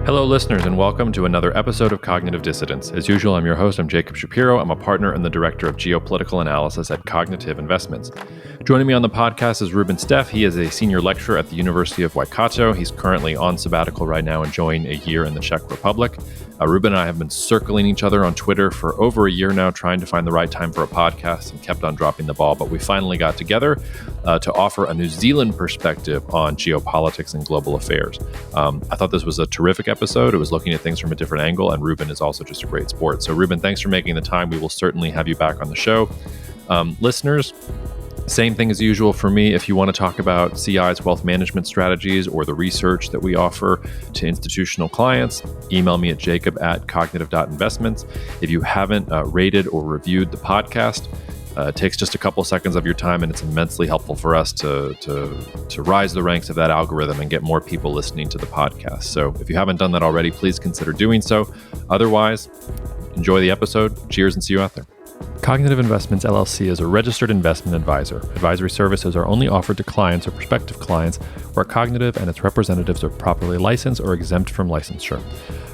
Hello, listeners, and welcome to another episode of Cognitive Dissidence. As usual, I'm your host. I'm Jacob Shapiro. I'm a partner and the director of geopolitical analysis at Cognitive Investments. Joining me on the podcast is Reuben Steff. He is a senior lecturer at the University of Waikato. He's currently on sabbatical right now, enjoying a year in the Czech Republic. Reuben and I have been circling each other on Twitter for over a year now, trying to find the right time for a podcast, and kept on dropping the ball. But we finally got together to offer a New Zealand perspective on geopolitics and global affairs. I thought this was a terrific episode. It was looking at things from a different angle, and Reuben is also just a great sport. So Reuben, thanks for making the time. We will certainly have you back on the show. Listeners, same thing as usual for me. If you want to talk about CI's wealth management strategies or the research that we offer to institutional clients, email me at jacob@cognitive.investments. If you haven't rated or reviewed the podcast, it takes just a couple seconds of your time, and it's immensely helpful for us to rise the ranks of that algorithm and get more people listening to the podcast. So if you haven't done that already, please consider doing so. Otherwise, enjoy the episode. Cheers, and see you out there. Cognitive Investments LLC is a registered investment advisor. Advisory services are only offered to clients or prospective clients where Cognitive and its representatives are properly licensed or exempt from licensure.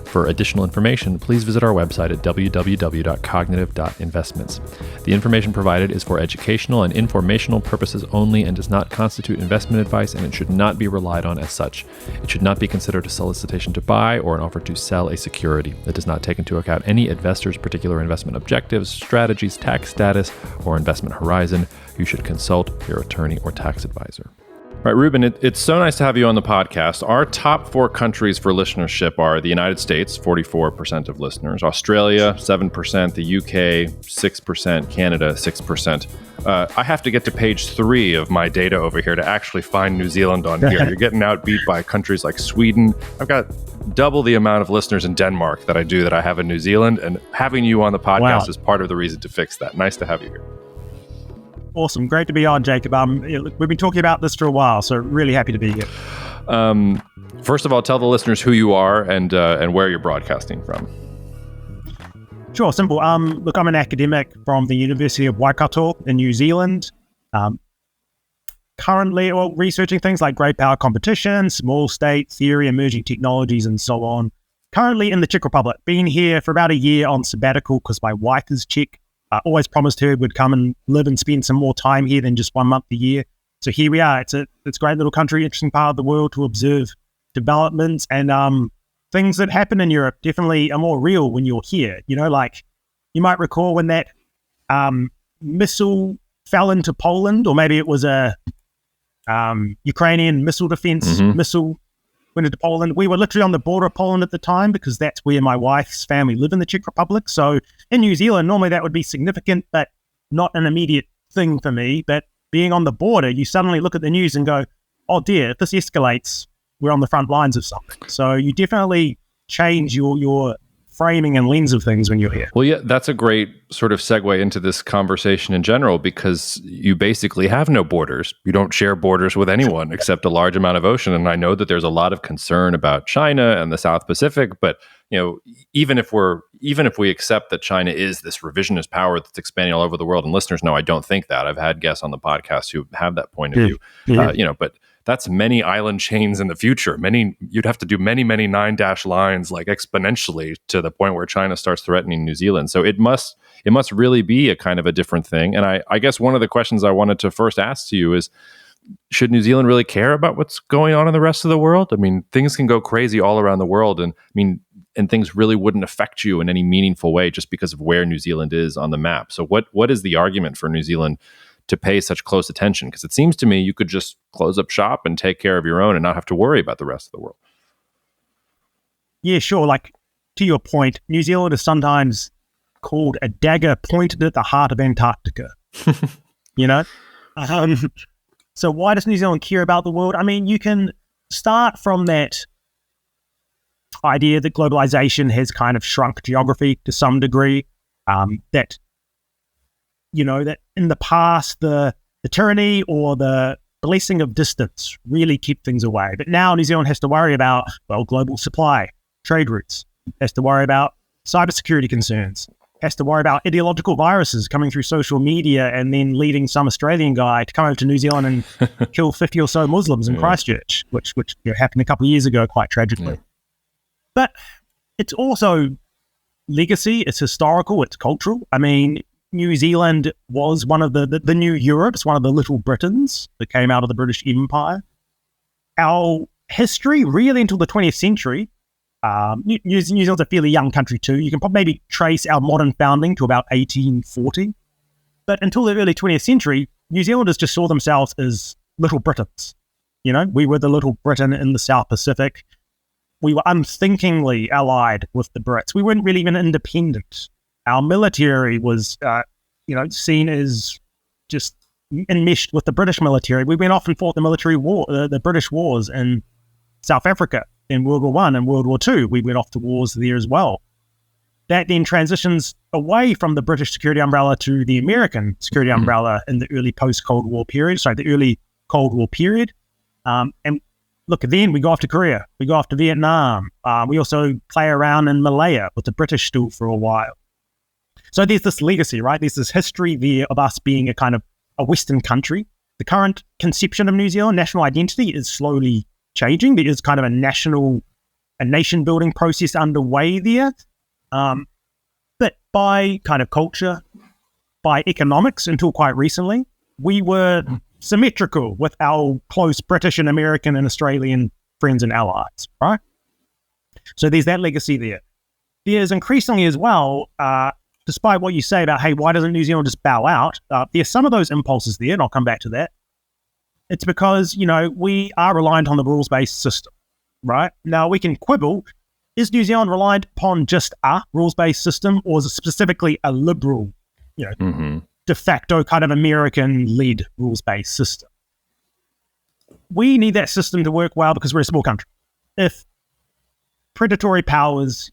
For additional information, please visit our website at www.cognitive.investments. The information provided is for educational and informational purposes only and does not constitute investment advice, and it should not be relied on as such. It should not be considered a solicitation to buy or an offer to sell a security. It does not take into account any investor's particular investment objectives, strategies, tax status, or investment horizon. You should consult your attorney or tax advisor. All right, Reuben, it's so nice to have you on the podcast. Our top 4 countries for listenership are the United States, 44% of listeners, Australia, 7%, the UK, 6%, Canada, 6%. I have to get to page 3 of my data over here to actually find New Zealand on here. You're getting outbeat by countries like Sweden. I've got double the amount of listeners in Denmark that I have in New Zealand, and having you on the podcast is part of the reason to fix that. Nice to have you here. Awesome. Great to be on, Jacob. We've been talking about this for a while, so really happy to be here. First of all, tell the listeners who you are and where you're broadcasting from. Sure, simple. Look, I'm an academic from the University of Waikato in New Zealand. Currently, researching things like great power competition, small state theory, emerging technologies, and so on. Currently in the Czech Republic. Been here for about a year on sabbatical because my wife is Czech. Always promised her we'd come and live and spend some more time here than just 1 month a year. So here we are. It's a great little country, interesting part of the world to observe developments and things that happen in Europe definitely are more real when you're here. You know, like you might recall when that missile fell into Poland, or maybe it was a Ukrainian missile defense missile went into Poland. We were literally on the border of Poland at the time because that's where my wife's family live in the Czech Republic. So in New Zealand, normally that would be significant, but not an immediate thing for me. But being on the border, you suddenly look at the news and go, oh dear, if this escalates, we're on the front lines of something. So you definitely change your framing and lens of things when you're here. Well, yeah, that's a great sort of segue into this conversation in general, because you basically have no borders. You don't share borders with anyone except a large amount of ocean. And I know that there's a lot of concern about China and the South Pacific, but you know, even if we accept that China is this revisionist power that's expanding all over the world, and listeners know I don't think that. I've had guests on the podcast who have that point of view. But that's many island chains in the future. You'd have to do many 9-dash lines, like exponentially, to the point where China starts threatening New Zealand. So it must really be a kind of a different thing. And I guess one of the questions I wanted to first ask to you is, should New Zealand really care about what's going on in the rest of the world? I mean, things can go crazy all around the world, and things really wouldn't affect you in any meaningful way just because of where New Zealand is on the map. So what is the argument for New Zealand to pay such close attention? Because it seems to me you could just close up shop and take care of your own and not have to worry about the rest of the world. Yeah, sure. Like, to your point, New Zealand is sometimes called a dagger pointed at the heart of Antarctica. You know? So why does New Zealand care about the world? I mean, you can start from that idea that globalization has kind of shrunk geography to some degree, that in the past, the tyranny or the blessing of distance really kept things away. But now New Zealand has to worry about, global supply, trade routes, has to worry about cybersecurity concerns, has to worry about ideological viruses coming through social media and then leading some Australian guy to come over to New Zealand and kill 50 or so Muslims in Christchurch, which happened a couple of years ago quite tragically. But it's also legacy, it's historical, it's cultural. I mean, New Zealand was one of the new Europes, one of the little Britons that came out of the British Empire. Our history, really until the 20th century, New Zealand's a fairly young country too. You can maybe trace our modern founding to about 1840. But until the early 20th century, New Zealanders just saw themselves as little Britons. We were the little Britain in the South Pacific. We were unthinkingly allied with the Brits. We weren't really even independent. Our military was, seen as just enmeshed with the British military. We went off and fought the British wars in South Africa in World War I and World War II. We went off to wars there as well. That then transitions away from the British security umbrella to the American security umbrella in the early post-Cold War period. The early Cold War period. And look, then we go off to Korea. We go off to Vietnam. We also play around in Malaya with the British still for a while. So there's this legacy, right? There's this history there of us being a kind of a Western country. The current conception of New Zealand, national identity, is slowly changing. There is kind of a nation-building process underway there. But by kind of culture, by economics, until quite recently, we were symmetrical with our close British and American and Australian friends and allies, right? So there's that legacy there. There's increasingly as well, despite what you say about, hey, why doesn't New Zealand just bow out? There's some of those impulses there, and I'll come back to that. It's because, we are reliant on the rules-based system, right? Now, we can quibble, is New Zealand reliant upon just a rules-based system, or is it specifically a liberal, de facto kind of American-led rules-based system? We need that system to work well because we're a small country. If predatory powers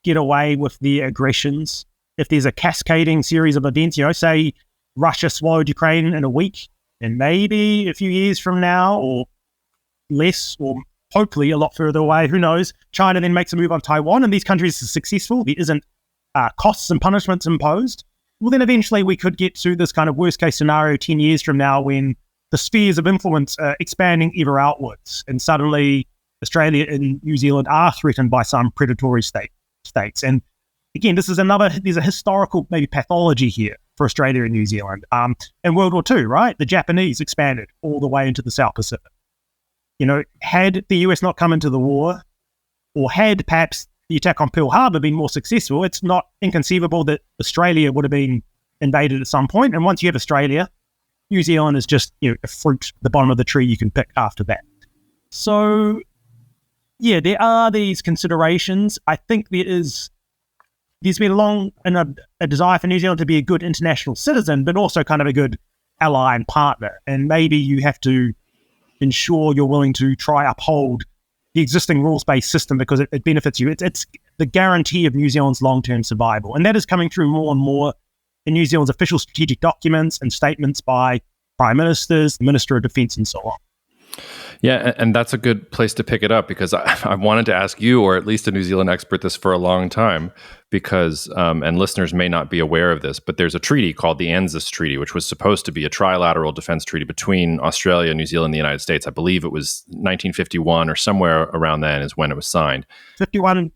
get away with their aggressions, if there's a cascading series of events, say Russia swallowed Ukraine in a week, and maybe a few years from now, or less, or hopefully a lot further away, who knows, China then makes a move on Taiwan, and these countries are successful, there isn't costs and punishments imposed, well, then eventually we could get to this kind of worst-case scenario 10 years from now when the spheres of influence are expanding ever outwards, and suddenly Australia and New Zealand are threatened by some predatory states. And again, there's a historical maybe pathology here for Australia and New Zealand. In World War II, right, the Japanese expanded all the way into the South Pacific. Had the US not come into the war, or had perhaps the attack on Pearl Harbor been more successful, it's not inconceivable that Australia would have been invaded at some point. And once you have Australia, New Zealand is just a fruit at the bottom of the tree you can pick after that. So, yeah, there are these considerations. I think there's been a desire for New Zealand to be a good international citizen, but also kind of a good ally and partner. And maybe you have to ensure you're willing to try uphold the existing rules-based system because it benefits you. It's the guarantee of New Zealand's long-term survival. And that is coming through more and more in New Zealand's official strategic documents and statements by prime ministers, the Minister of Defence, and so on. Yeah, and that's a good place to pick it up because I wanted to ask you, or at least a New Zealand expert, this for a long time because, and listeners may not be aware of this, but there's a treaty called the ANZUS Treaty, which was supposed to be a trilateral defense treaty between Australia, New Zealand, and the United States. I believe it was 1951 or somewhere around then is when it was signed. 51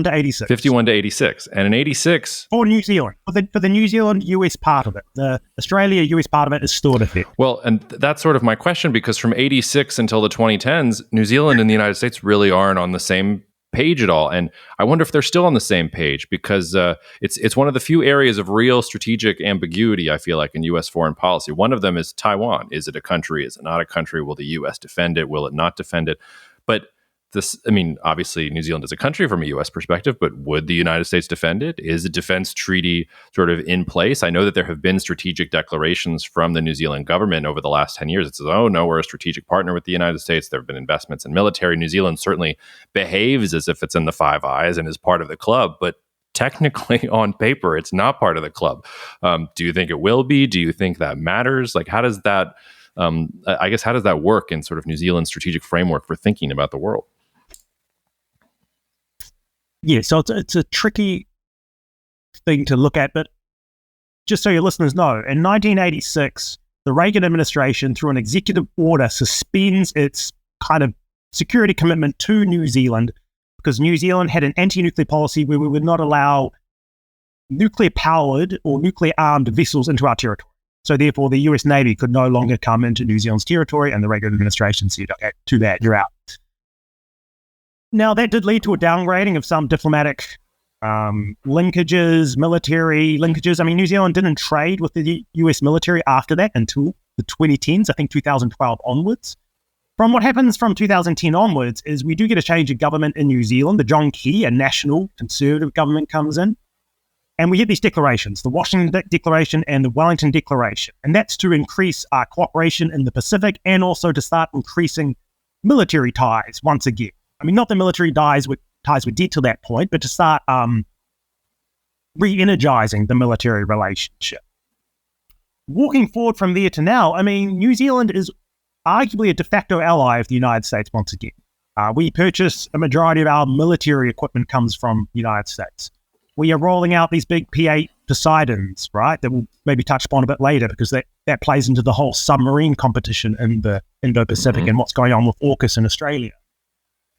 to 86. 51 to 86. And in 86... For New Zealand. For the New Zealand-US part of it. The Australia-US part of it is still at effect. Well, and that's sort of my question, because from 86 until the 2010s, New Zealand and the United States really aren't on the same page at all. And I wonder if they're still on the same page, because it's one of the few areas of real strategic ambiguity, I feel like, in U.S. foreign policy. One of them is Taiwan. Is it a country? Is it not a country? Will the U.S. defend it? Will it not defend it? But obviously New Zealand is a country from a U.S. perspective, but would the United States defend it? Is a defense treaty sort of in place? I know that there have been strategic declarations from the New Zealand government over the last 10 years. It says, oh, no, we're a strategic partner with the United States. There have been investments in military. New Zealand certainly behaves as if it's in the Five Eyes and is part of the club, but technically on paper, it's not part of the club. Do you think it will be? Do you think that matters? Like, how does that, how does that work in sort of New Zealand's strategic framework for thinking about the world? Yeah, so it's a tricky thing to look at, but just so your listeners know, in 1986, the Reagan administration, through an executive order, suspends its kind of security commitment to New Zealand because New Zealand had an anti-nuclear policy where we would not allow nuclear-powered or nuclear-armed vessels into our territory. So therefore, the US Navy could no longer come into New Zealand's territory, and the Reagan administration said, okay, too bad, you're out. Now, that did lead to a downgrading of some diplomatic linkages, military linkages. I mean, New Zealand didn't trade with the US military after that until the 2010s, I think 2012 onwards. From what happens from 2010 onwards is we do get a change of government in New Zealand. The John Key, a national conservative government, comes in. And we get these declarations, the Washington Declaration and the Wellington Declaration. And that's to increase our cooperation in the Pacific and also to start increasing military ties once again. I mean, not the military ties were dead to that point, but to start re-energizing the military relationship. Walking forward from there to now, I mean, New Zealand is arguably a de facto ally of the United States once again. We purchase a majority of our military equipment comes from the United States. We are rolling out these big P-8 Poseidons, right, that we'll maybe touch upon a bit later because that plays into the whole submarine competition in the Indo-Pacific and what's going on with AUKUS in Australia.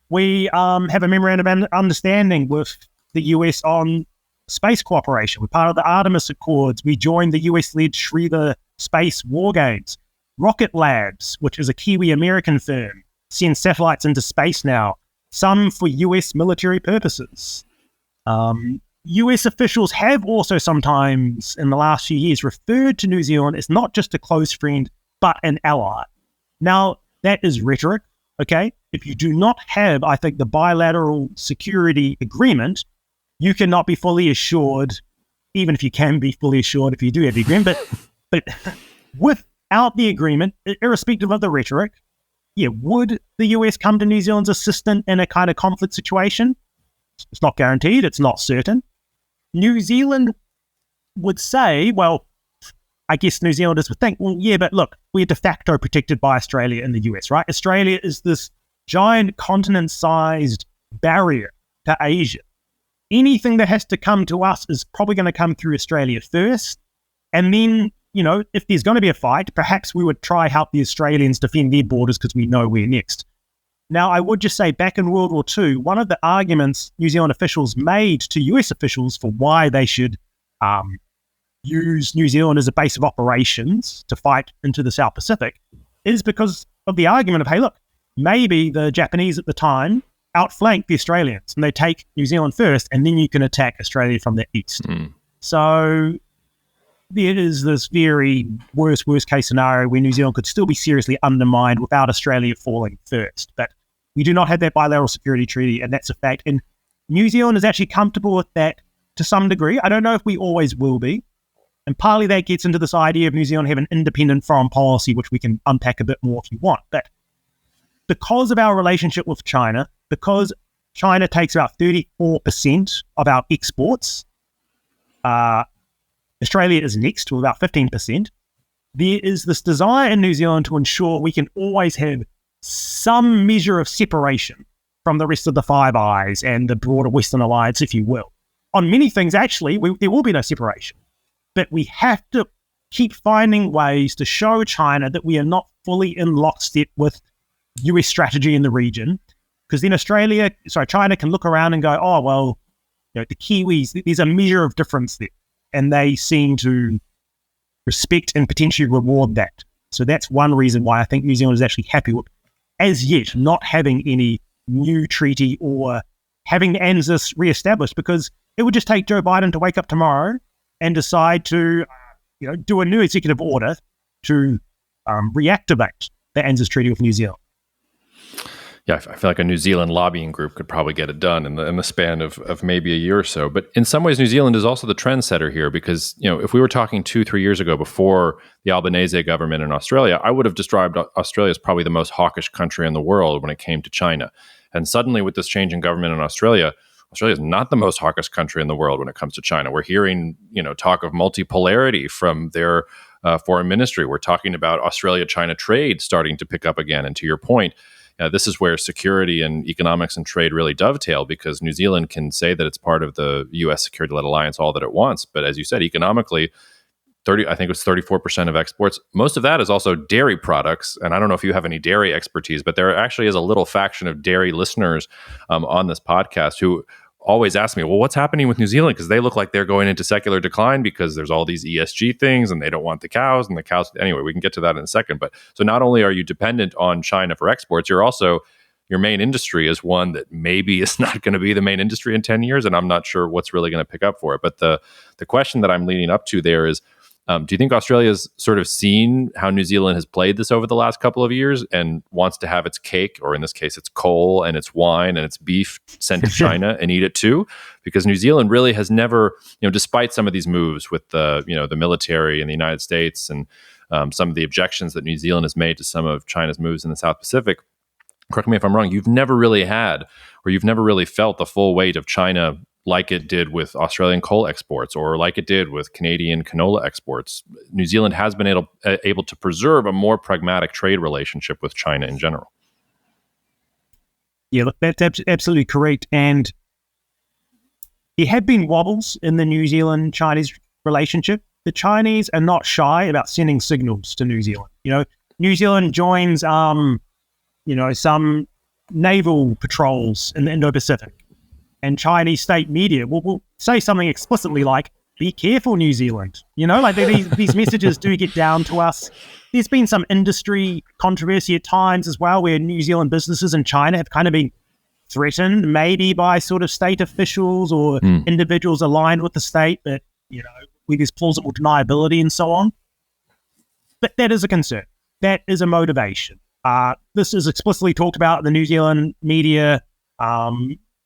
We have a memorandum of understanding with the US on space cooperation. We're part of the Artemis Accords. We joined the US-led Shriva Space War Games. Rocket Labs, which is a Kiwi-American firm, sends satellites into space now, some for US military purposes. US officials have also sometimes, in the last few years, referred to New Zealand as not just a close friend, but an ally. Now, that is rhetoric, okay? If you do not have, I think, the bilateral security agreement, you cannot be fully assured, even if you can be fully assured if you do have the agreement, but without the agreement, irrespective of the rhetoric, would the US come to New Zealand's assistance in a kind of conflict situation? It's not guaranteed, it's not certain. New Zealand would say, well, I guess New Zealanders would think, well, yeah, but look, we're de facto protected by Australia and the US, right? Australia is this giant continent-sized barrier to Asia. Anything that has to come to us is probably going to come through Australia first. And then, if there's going to be a fight, perhaps we would try help the Australians defend their borders because we know we're next. Now, I would just say back in World War II, one of the arguments New Zealand officials made to US officials for why they should use New Zealand as a base of operations to fight into the South Pacific is because of the argument of, hey, look, maybe the Japanese at the time outflank the Australians and they take New Zealand first and then you can attack Australia from the east. So there is this very worst case scenario where New Zealand could still be seriously undermined without Australia falling first. But we do not have that bilateral security treaty, and that's a fact. And New Zealand is actually comfortable with that to some degree. I don't know if we always will be. And partly that gets into this idea of New Zealand having an independent foreign policy, which we can unpack a bit more if you want. But because of our relationship with China, because China takes about 34% of our exports, Australia is next with about 15%, there is this desire in New Zealand to ensure we can always have some measure of separation from the rest of the Five Eyes and the broader Western Alliance, if you will. On many things, actually, there will be no separation. But we have to keep finding ways to show China that we are not fully in lockstep with US strategy in the region, because then China can look around and go, oh, well, the Kiwis, there's a measure of difference there. And they seem to respect and potentially reward that. So that's one reason why I think New Zealand is actually happy with, as yet, not having any new treaty or having the ANZUS reestablished, because it would just take Joe Biden to wake up tomorrow and decide to do a new executive order to reactivate the ANZUS treaty with New Zealand. Yeah, I feel like a New Zealand lobbying group could probably get it done in the span of maybe a year or so. But in some ways, New Zealand is also the trendsetter here because, if we were talking 2-3 years ago before the Albanese government in Australia, I would have described Australia as probably the most hawkish country in the world when it came to China. And suddenly with this change in government in Australia is not the most hawkish country in the world when it comes to China. We're hearing, talk of multipolarity from their foreign ministry. We're talking about Australia-China trade starting to pick up again. And to your point, this is where security and economics and trade really dovetail, because New Zealand can say that it's part of the U.S. security-led alliance all that it wants. But as you said, economically, 30, I think it was 34% of exports. Most of that is also dairy products. And I don't know if you have any dairy expertise, but there actually is a little faction of dairy listeners on this podcast who always ask me, well, what's happening with New Zealand? Because they look like they're going into secular decline because there's all these ESG things and they don't want the cows and the cows. Anyway, we can get to that in a second. But so not only are you dependent on China for exports, you're also, your main industry is one that maybe is not going to be the main industry in 10 years. And I'm not sure what's really going to pick up for it. But the question that I'm leading up to there is, do you think Australia's sort of seen how New Zealand has played this over the last couple of years and wants to have its cake, or in this case, its coal and its wine and its beef sent to China and eat it too? Because New Zealand really has never, despite some of these moves with the, the military in the United States and some of the objections that New Zealand has made to some of China's moves in the South Pacific, correct me if I'm wrong, you've never really had, or you've never really felt the full weight of China like it did with Australian coal exports or like it did with Canadian canola exports. New Zealand has been able to preserve a more pragmatic trade relationship with China in general. Yeah, look, that's absolutely correct. And there have been wobbles in the New Zealand-Chinese relationship. The Chinese are not shy about sending signals to New Zealand. New Zealand joins, some naval patrols in the Indo-Pacific. And Chinese state media will say something explicitly like, be careful, New Zealand. These messages do get down to us. There's been some industry controversy at times as well, where New Zealand businesses in China have kind of been threatened, maybe by sort of state officials or individuals aligned with the state, but, where there's plausible deniability and so on. But that is a concern. That is a motivation. This is explicitly talked about in the New Zealand media,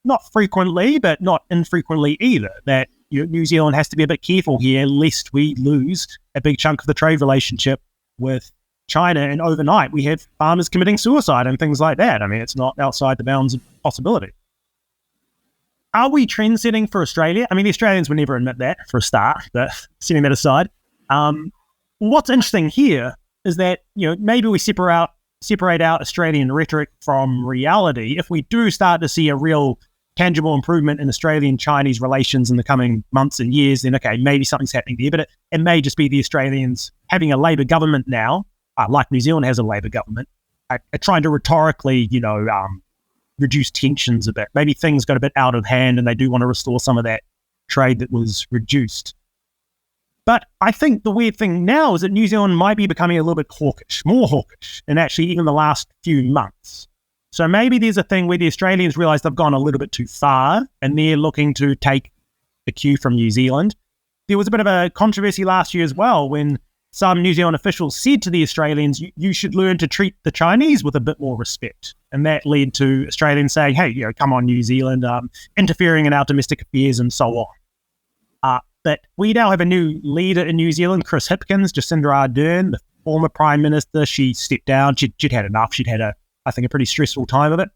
not frequently, but not infrequently either, that New Zealand has to be a bit careful here lest we lose a big chunk of the trade relationship with China. And overnight, we have farmers committing suicide and things like that. I mean, it's not outside the bounds of possibility. Are we trend-setting for Australia? I mean, the Australians would never admit that, for a start, but setting that aside. What's interesting here is that, maybe we separate out Australian rhetoric from reality. If we do start to see a real tangible improvement in Australian-Chinese relations in the coming months and years, then okay, maybe something's happening there. But it may just be the Australians having a Labor government now, like New Zealand has a Labor government, are trying to rhetorically, reduce tensions a bit. Maybe things got a bit out of hand and they do want to restore some of that trade that was reduced. But I think the weird thing now is that New Zealand might be becoming a little bit more hawkish, in actually even the last few months. So maybe there's a thing where the Australians realise they've gone a little bit too far and they're looking to take a cue from New Zealand. There was a bit of a controversy last year as well when some New Zealand officials said to the Australians, you should learn to treat the Chinese with a bit more respect. And that led to Australians saying, hey, come on, New Zealand, interfering in our domestic affairs and so on. But we now have a new leader in New Zealand, Chris Hipkins, Jacinda Ardern, the former Prime Minister. She stepped down. She'd had enough. She'd had a pretty stressful time of it.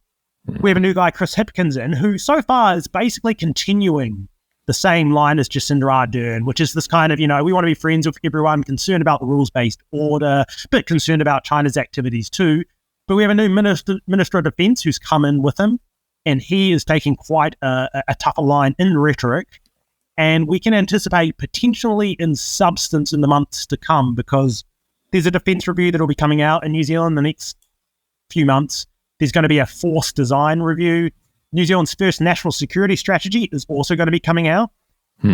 We have a new guy, Chris Hipkins, in, who so far is basically continuing the same line as Jacinda Ardern, which is this kind of, we want to be friends with everyone, concerned about the rules-based order, but concerned about China's activities too. But we have a new Minister of Defence who's come in with him, and he is taking quite a tougher line in rhetoric. And we can anticipate potentially in substance in the months to come, because there's a defence review that will be coming out in New Zealand the next few months. There's going to be a force design review. New Zealand's first national security strategy is also going to be coming out.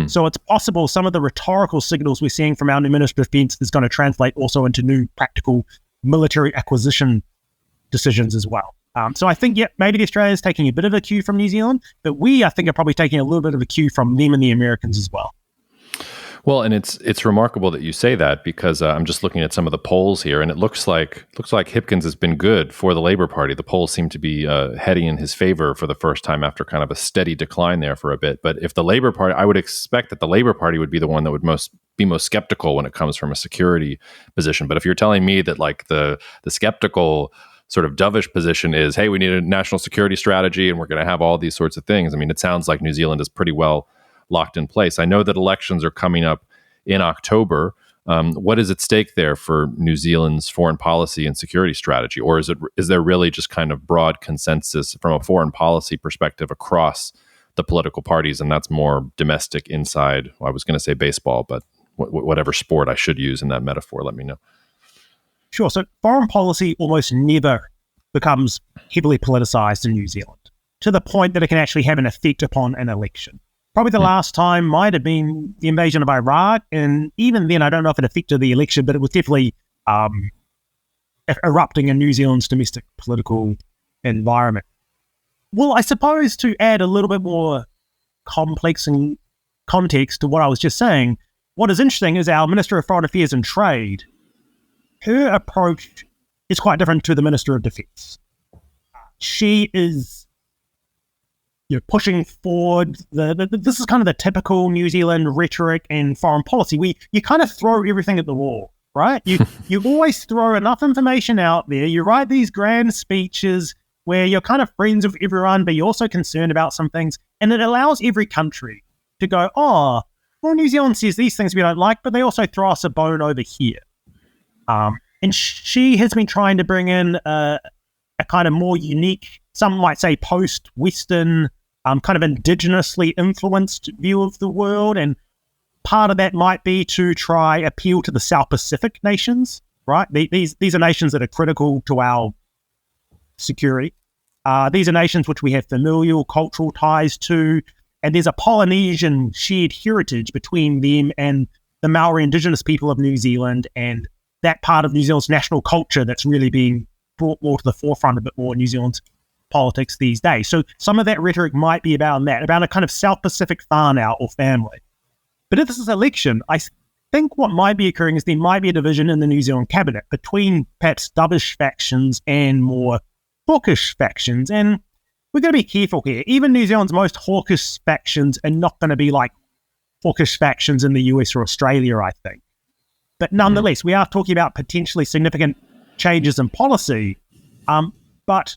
So it's possible some of the rhetorical signals we're seeing from our new Minister of Defence is going to translate also into new practical military acquisition decisions as well. So I think, maybe the Australians taking a bit of a cue from New Zealand, but I think, are probably taking a little bit of a cue from them and the Americans as well. Well, and it's remarkable that you say that, because I'm just looking at some of the polls here, and it looks like Hipkins has been good for the Labor Party. The polls seem to be heading in his favor for the first time after kind of a steady decline there for a bit. But if the Labor Party, I would expect that the Labor Party would be the one that would be most skeptical when it comes from a security position. But if you're telling me that like the skeptical sort of dovish position is, hey, we need a national security strategy and we're going to have all these sorts of things. I mean, it sounds like New Zealand is pretty well locked in place. I know that elections are coming up in October. What is at stake there for New Zealand's foreign policy and security strategy? Or is there really just kind of broad consensus from a foreign policy perspective across the political parties, and that's more domestic inside, well, I was going to say baseball, but whatever sport I should use in that metaphor. Let me know. Sure. So foreign policy almost never becomes heavily politicized in New Zealand to the point that it can actually have an effect upon an election. Probably the last time might have been the invasion of Iraq. And even then, I don't know if it affected the election, but it was definitely erupting in New Zealand's domestic political environment. Well, I suppose to add a little bit more complex and context to what I was just saying, what is interesting is our Minister of Foreign Affairs and Trade, her approach is quite different to the Minister of Defence. She is pushing forward this is kind of the typical New Zealand rhetoric and foreign policy. You kind of throw everything at the wall, right? You always throw enough information out there. You write these grand speeches where you're kind of friends with everyone, but you're also concerned about some things. And it allows every country to go, oh, well, New Zealand says these things we don't like, but they also throw us a bone over here. And she has been trying to bring in a kind of more unique, some might say post-Western, kind of indigenously influenced view of the world. And part of that might be to try appeal to the South Pacific nations, right? These are nations that are critical to our security. These are nations which we have familial cultural ties to, and there's a Polynesian shared heritage between them and the Maori indigenous people of New Zealand, and that part of New Zealand's national culture that's really being brought more to the forefront a bit more in New Zealand's politics these days. So some of that rhetoric might be about that, about a kind of South Pacific whānau or family. But if this is election, I think what might be occurring is there might be a division in the New Zealand cabinet between perhaps dovish factions and more hawkish factions. And we're going to be careful here. Even New Zealand's most hawkish factions are not going to be like hawkish factions in the US or Australia, I think. But nonetheless, we are talking about potentially significant changes in policy. But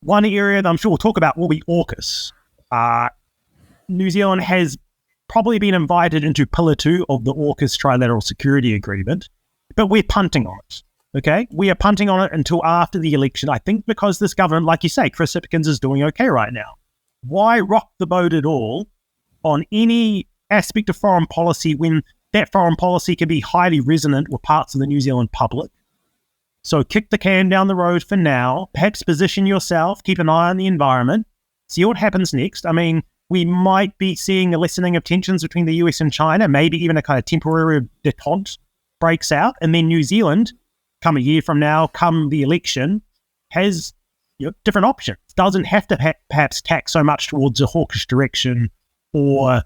one area that I'm sure we'll talk about will be AUKUS. New Zealand has probably been invited into Pillar 2 of the AUKUS Trilateral Security Agreement, but we're punting on it, okay? We are punting on it until after the election, I think because this government, like you say, Chris Hipkins is doing okay right now. Why rock the boat at all on any aspect of foreign policy when that foreign policy can be highly resonant with parts of the New Zealand public? So kick the can down the road for now, perhaps position yourself, keep an eye on the environment, see what happens next. I mean, we might be seeing a lessening of tensions between the US and China, maybe even a kind of temporary detente breaks out, and then New Zealand, come a year from now, come the election, has different options. Doesn't have to perhaps tack so much towards a hawkish direction or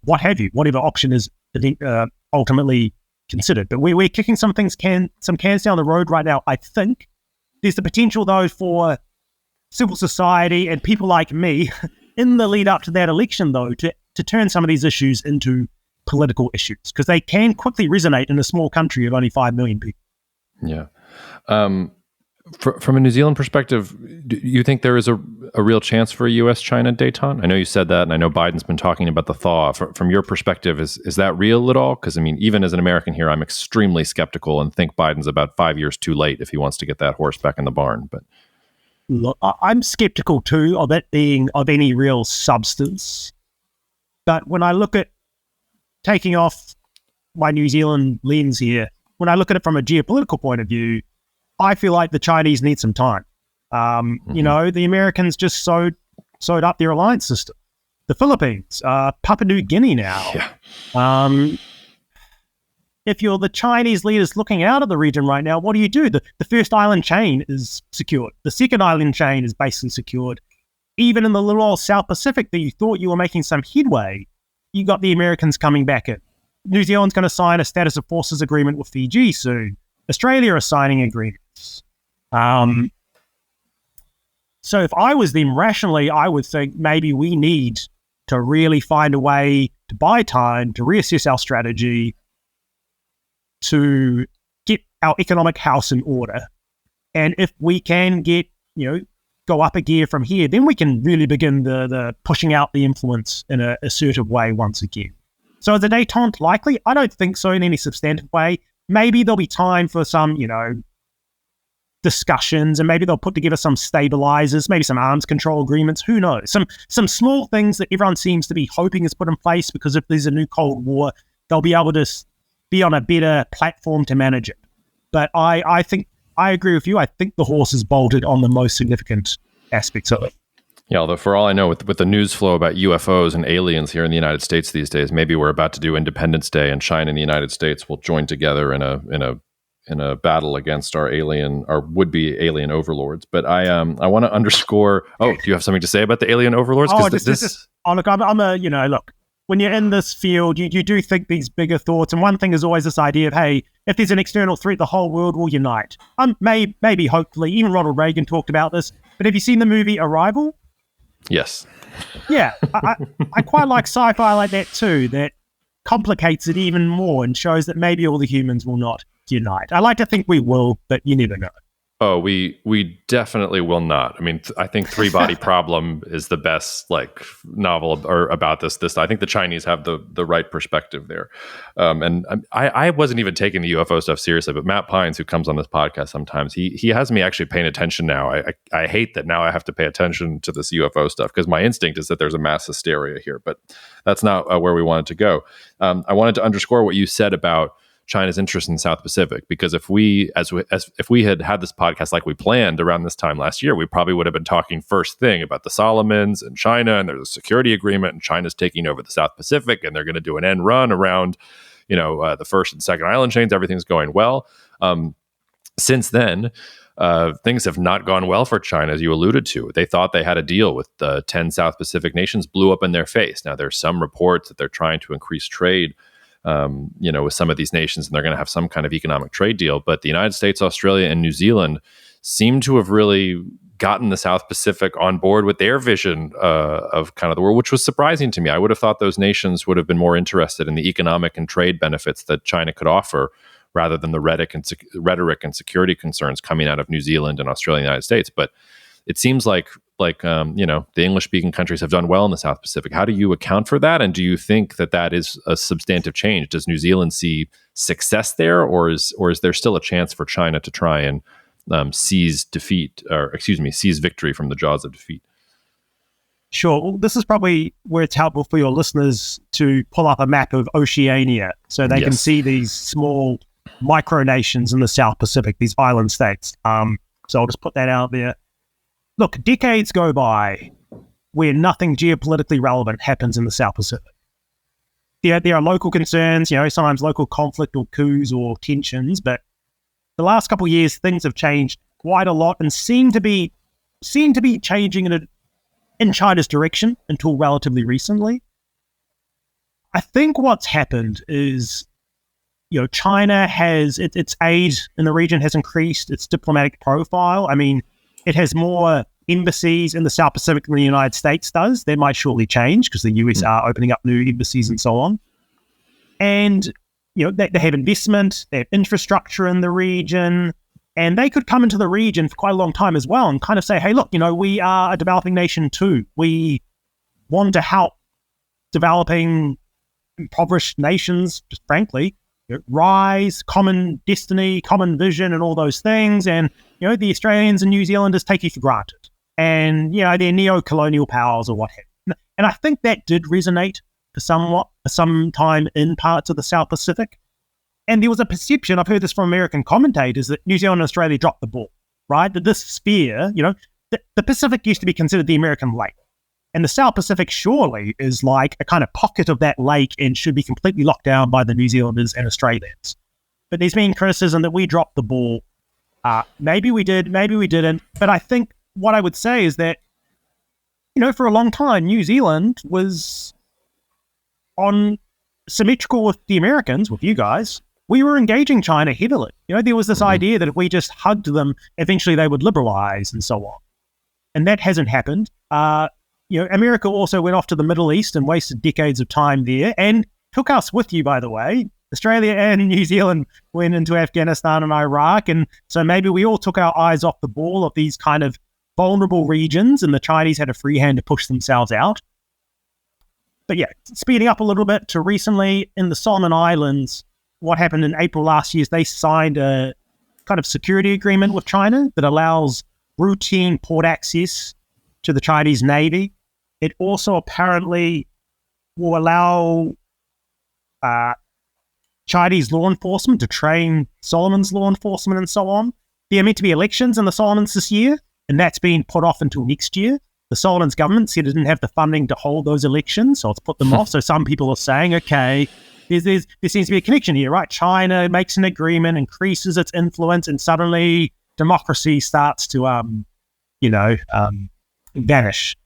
what have you, whatever option is ultimately considered. But we're kicking some cans down the road right now. I think there's the potential, though, for civil society and people like me in the lead up to that election, though, to turn some of these issues into political issues, because they can quickly resonate in a small country of only 5 million people. Yeah. From a New Zealand perspective, do you think there is a real chance for a US-China détente? I know you said that, and I know Biden's been talking about the thaw. From your perspective, is that real at all? Because, I mean, even as an American here, I'm extremely skeptical and think Biden's about 5 years too late if he wants to get that horse back in the barn. But look, I'm skeptical, too, of it being of any real substance. But when I look at taking off my New Zealand lens here, when I look at it from a geopolitical point of view, I feel like the Chinese need some time. The Americans just sewed up their alliance system. The Philippines, Papua New Guinea now. Yeah. If you're the Chinese leaders looking out of the region right now, what do? The first island chain is secured. The second island chain is basically secured. Even in the little old South Pacific that you thought you were making some headway, you got the Americans coming back in. New Zealand's going to sign a status of forces agreement with Fiji soon. Australia are signing agreements. So if I was them rationally, I would think maybe we need to really find a way to buy time, to reassess our strategy, to get our economic house in order. And if we can get, go up a gear from here, then we can really begin the pushing out the influence in an assertive way once again. So is a détente likely? I don't think so in any substantive way. Maybe there'll be time for some, discussions, and maybe they'll put together some stabilizers, maybe some arms control agreements. Who knows? Some small things that everyone seems to be hoping is put in place, because if there's a new Cold War, they'll be able to be on a better platform to manage it. But I think I agree with you. I think the horse is bolted on the most significant aspects of it. Yeah, although for all I know, with the news flow about UFOs and aliens here in the United States these days, maybe we're about to do Independence Day, and China and the United States will join together in a battle against our would-be alien overlords. But I want to underscore. Oh, do you have something to say about the alien overlords? Look, when you're in this field, you do think these bigger thoughts. And one thing is always this idea of, hey, if there's an external threat, the whole world will unite. Maybe, hopefully, even Ronald Reagan talked about this. But have you seen the movie Arrival? Yes. Yeah, I quite like sci-fi like that too, that complicates it even more and shows that maybe all the humans will not unite. I like to think we will, but you never know. Oh, we definitely will not. I mean, I think Three Body Problem is the best novel about this. I think the Chinese have the right perspective there. And I wasn't even taking the UFO stuff seriously, but Matt Pines, who comes on this podcast sometimes, he has me actually paying attention now. I hate that now I have to pay attention to this UFO stuff because my instinct is that there's a mass hysteria here, but that's not where we wanted to go. I wanted to underscore what you said about China's interest in the South Pacific, because if we had this podcast like we planned around this time last year, we probably would have been talking first thing about the Solomons and China, and there's a security agreement, and China's taking over the South Pacific, and they're going to do an end run around, the first and second island chains. Everything's going well. Since then, things have not gone well for China, as you alluded to. They thought they had a deal with 10 South Pacific nations, blew up in their face. Now, there's some reports that they're trying to increase trade with some of these nations, and they're going to have some kind of economic trade deal. But the United States, Australia, and New Zealand seem to have really gotten the South Pacific on board with their vision of kind of the world, which was surprising to me. I would have thought those nations would have been more interested in the economic and trade benefits that China could offer, rather than the rhetoric and security concerns coming out of New Zealand and Australia and the United States. But it seems like the English-speaking countries have done well in the South Pacific. How do you account for that? And do you think that is a substantive change? Does New Zealand see success there, or is there still a chance for China to try and seize victory from the jaws of defeat? Sure. Well, this is probably where it's helpful for your listeners to pull up a map of Oceania so they can see these small micronations in the South Pacific, these island states. So I'll just put that out there. Look, decades go by where nothing geopolitically relevant happens in the South Pacific. There are local concerns, sometimes local conflict or coups or tensions, but the last couple of years, things have changed quite a lot and seem to be changing in China's direction until relatively recently. I think what's happened is, China has its aid in the region has increased its diplomatic profile. I mean, it has more embassies in the South Pacific than the United States does. That might shortly change because the US are opening up new embassies and so on. And, they have investment, they have infrastructure in the region, and they could come into the region for quite a long time as well and kind of say, hey, look, we are a developing nation too. We want to help developing impoverished nations, just frankly, rise, common destiny, common vision, and all those things. And, the Australians and New Zealanders take you for granted. And, they're neo-colonial powers or what have you. And I think that did resonate for some time in parts of the South Pacific. And there was a perception, I've heard this from American commentators, that New Zealand and Australia dropped the ball, right? That this sphere, the Pacific used to be considered the American lake. And the South Pacific surely is like a kind of pocket of that lake and should be completely locked down by the New Zealanders and Australians. But there's been criticism that we dropped the ball. Maybe we did, maybe we didn't. But I think what I would say is that, for a long time, New Zealand was on symmetrical with the Americans, with you guys. We were engaging China heavily. There was this idea that if we just hugged them, eventually they would liberalize and so on. And that hasn't happened. America also went off to the Middle East and wasted decades of time there and took us with you, by the way. Australia and New Zealand went into Afghanistan and Iraq. And so maybe we all took our eyes off the ball of these kind of vulnerable regions, and the Chinese had a free hand to push themselves out. But yeah, speeding up a little bit to recently in the Solomon Islands, what happened in April last year is they signed a kind of security agreement with China that allows routine port access to the Chinese Navy. It also apparently will allow Chinese law enforcement to train Solomon's law enforcement and so on. There are meant to be elections in the Solomons this year, and that's been put off until next year. The Solomons government said it didn't have the funding to hold those elections, so it's put them off. So some people are saying, okay, there seems to be a connection here, right? China makes an agreement, increases its influence, and suddenly democracy starts to, vanish.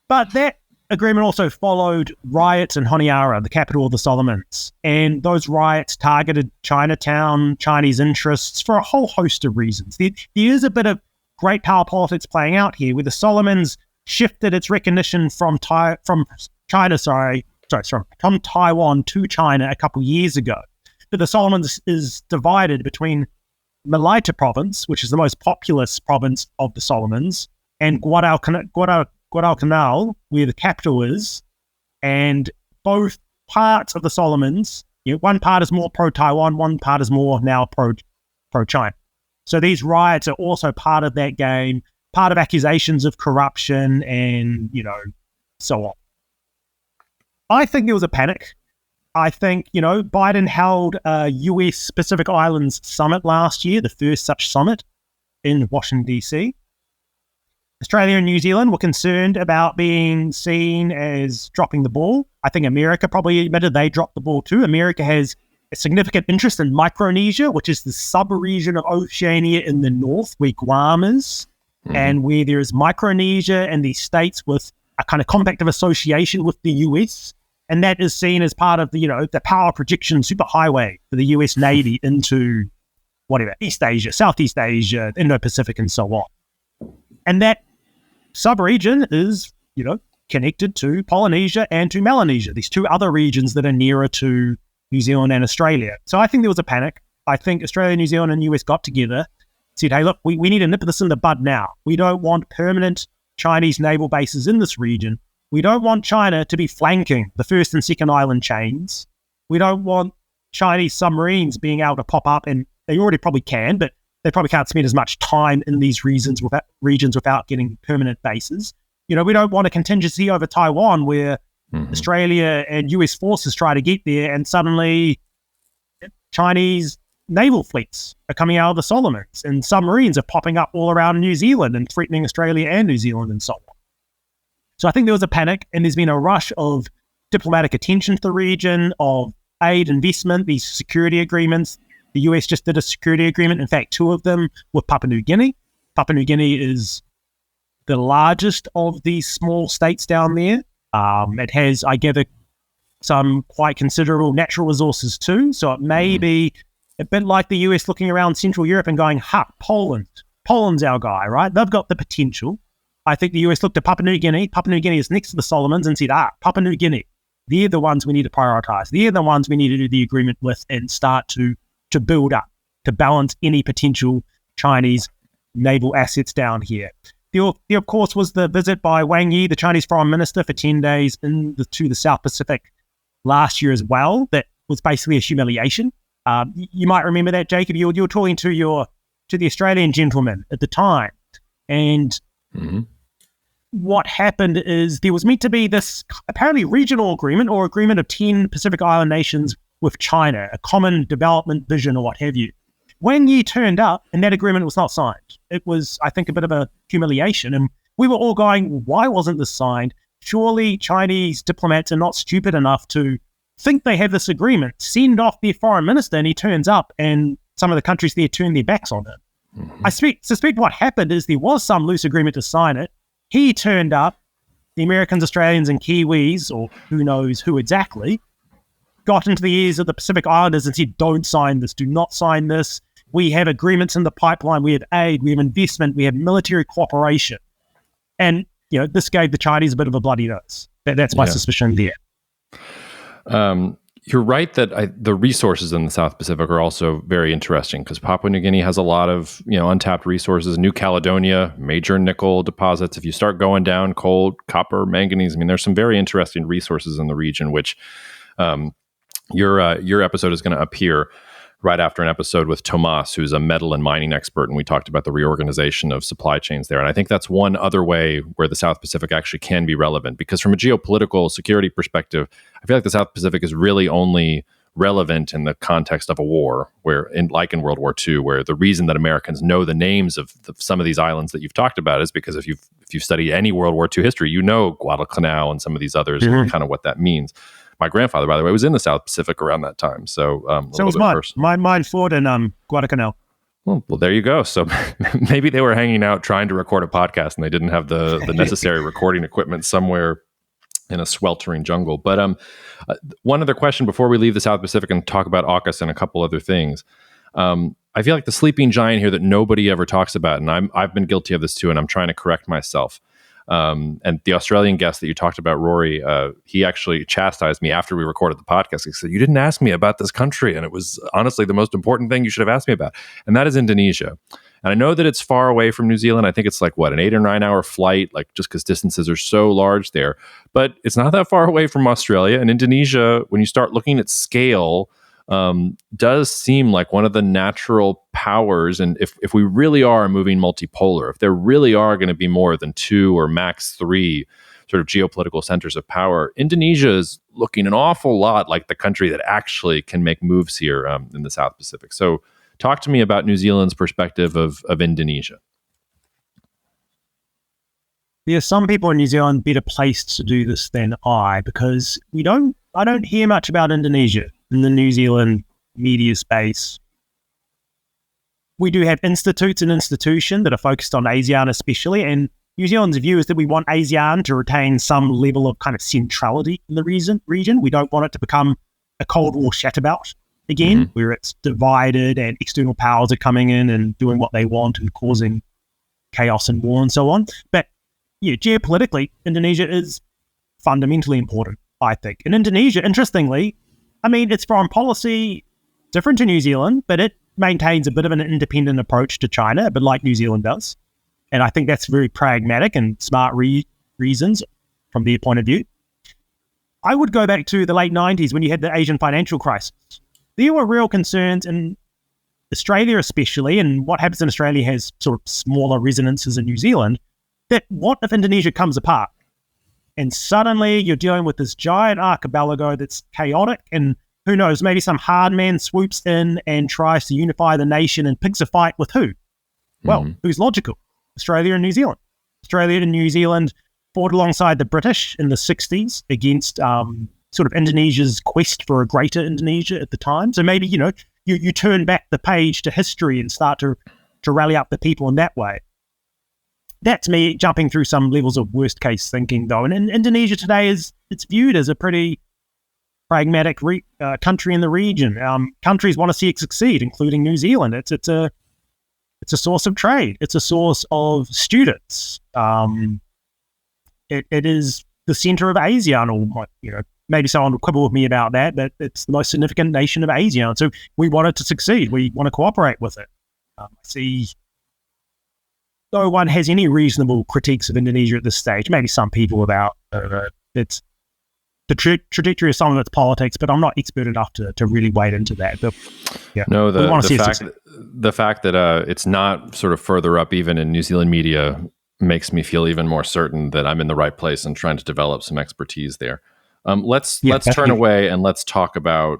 But that agreement also followed riots in Honiara, the capital of the Solomons. And those riots targeted Chinatown, Chinese interests for a whole host of reasons. There is a bit of great power politics playing out here, where the Solomons shifted its recognition from Taiwan to China a couple years ago. But the Solomons is divided between Malaita province, which is the most populous province of the Solomons, and Guadalcanal, where the capital is, and both parts of the Solomons, one part is more pro-Taiwan, one part is more now pro-China. So these riots are also part of that game, part of accusations of corruption and, so on. I think there was a panic. I think, Biden held a U.S. Pacific Islands summit last year, the first such summit in Washington, D.C. Australia and New Zealand were concerned about being seen as dropping the ball. I think America probably admitted they dropped the ball too. America has a significant interest in Micronesia, which is the sub-region of Oceania in the north, where Guam is, and where there is Micronesia and these states with a kind of compact of association with the US. And that is seen as part of the, the power projection superhighway for the US Navy into East Asia, Southeast Asia, Indo-Pacific, and so on. And that sub-region is, connected to Polynesia and to Melanesia, these two other regions that are nearer to New Zealand and Australia. So I think there was a panic. I think Australia, New Zealand, and US got together, said, hey, look, we need to nip this in the bud now. We don't want permanent Chinese naval bases in this region. We don't want China to be flanking the first and second island chains. We don't want Chinese submarines being able to pop up, and they already probably can, but they probably can't spend as much time in these regions without getting permanent bases. We don't want a contingency over Taiwan where Australia and US forces try to get there, and suddenly Chinese naval fleets are coming out of the Solomons, and submarines are popping up all around New Zealand and threatening Australia and New Zealand and so on. So I think there was a panic, and there's been a rush of diplomatic attention to the region, of aid, investment, these security agreements. The US just did a security agreement, in fact, 2 of them with Papua New Guinea. Papua New Guinea is the largest of these small states down there. It has, I gather, some quite considerable natural resources too. So it may be a bit like the US looking around Central Europe and going, Poland. Poland's our guy, right? They've got the potential. I think the US looked at Papua New Guinea. Papua New Guinea is next to the Solomons and said, Papua New Guinea, they're the ones we need to prioritize. They're the ones we need to do the agreement with and start to build up, to balance any potential Chinese naval assets down here. There, of course, was the visit by Wang Yi, the Chinese foreign minister, for 10 days to the South Pacific last year as well. That was basically a humiliation. You might remember that, Jacob. You were talking to the Australian gentleman at the time, and what happened is there was meant to be this apparently regional agreement or agreement of 10 Pacific Island nations with China, a common development vision or what have you. Wang Yi turned up and that agreement was not signed. It was, I think, a bit of a humiliation. And we were all going, why wasn't this signed? Surely Chinese diplomats are not stupid enough to think they have this agreement, send off their foreign minister, and he turns up and some of the countries there turn their backs on him. I suspect what happened is there was some loose agreement to sign it. He turned up, the Americans, Australians, and Kiwis, or who knows who exactly, got into the ears of the Pacific Islanders and said, don't sign this, do not sign this. We have agreements in the pipeline, we have aid, we have investment, we have military cooperation. And, this gave the Chinese a bit of a bloody nose. That's my suspicion there. You're right that the resources in the South Pacific are also very interesting because Papua New Guinea has a lot of untapped resources. New Caledonia, major nickel deposits. If you start going down coal, copper, manganese, there's some very interesting resources in the region, which your episode is going to appear right after an episode with Tomas, who's a metal and mining expert, and we talked about the reorganization of supply chains there. And I think that's one other way where the South Pacific actually can be relevant, because from a geopolitical security perspective, I feel like the South Pacific is really only relevant in the context of a war, where like in World War II, where the reason that Americans know the names of some of these islands that you've talked about is because if you've studied any World War II history, you know Guadalcanal and some of these others, and kind of what that means. My grandfather, by the way, was in the South Pacific around that time, so was mine. Mine fought in Guadalcanal. Well, there you go. So maybe they were hanging out trying to record a podcast and they didn't have the necessary recording equipment somewhere in a sweltering jungle. But one other question before we leave the South Pacific and talk about AUKUS and a couple other things. I feel like the sleeping giant here that nobody ever talks about, and I've been guilty of this too, and I'm trying to correct myself. And the Australian guest that you talked about, Rory, he actually chastised me after we recorded the podcast. He said, "You didn't ask me about this country, and it was honestly the most important thing you should have asked me about." And that is Indonesia. And I know that it's far away from New Zealand. I think it's like, an 8 or 9 hour flight, like just because distances are so large there. But it's not that far away from Australia. And Indonesia, when you start looking at scale, does seem like one of the natural powers. And if we really are moving multipolar, if there really are going to be more than 2 or max 3 sort of geopolitical centers of power, Indonesia is looking an awful lot like the country that actually can make moves here in the South Pacific. So talk to me about New Zealand's perspective of Indonesia. There are some people in New Zealand better placed to do this than I, because I don't hear much about Indonesia in the New Zealand media space. We do have institutes and institutions that are focused on ASEAN especially, and New Zealand's view is that we want ASEAN to retain some level of kind of centrality in the region. We don't want it to become a Cold War shatterbout again, where it's divided and external powers are coming in and doing what they want and causing chaos and war and so on. But yeah, geopolitically, Indonesia is fundamentally important, I think. And Indonesia, interestingly, I mean, its foreign policy different to New Zealand, but it maintains a bit of an independent approach to China, but like New Zealand does. And I think that's very pragmatic and smart reasons from their point of view. I would go back to the late 90s when you had the Asian financial crisis. There were real concerns in Australia especially, and what happens in Australia has sort of smaller resonances in New Zealand, that what if Indonesia comes apart? And suddenly you're dealing with this giant archipelago that's chaotic, and who knows, maybe some hard man swoops in and tries to unify the nation and picks a fight with who? Well, who's logical? Australia and New Zealand. Australia and New Zealand fought alongside the British in the 60s against sort of Indonesia's quest for a greater Indonesia at the time. So maybe, you turn back the page to history and start to rally up the people in that way. That's me jumping through some levels of worst case thinking, though. And Indonesia today it's viewed as a pretty pragmatic country in the region. Countries want to see it succeed, including New Zealand. It's a source of trade. It's a source of students. It is the center of ASEAN, or maybe someone would quibble with me about that, but it's the most significant nation of ASEAN. So we want it to succeed. We want to cooperate with it. I see no one has any reasonable critiques of Indonesia at this stage. Maybe some people about it's the trajectory of some of its politics, but I'm not expert enough to really wade into that. But yeah, no, the fact that it's not sort of further up even in New Zealand media makes me feel even more certain that I'm in the right place and trying to develop some expertise there. Let's turn away and let's talk about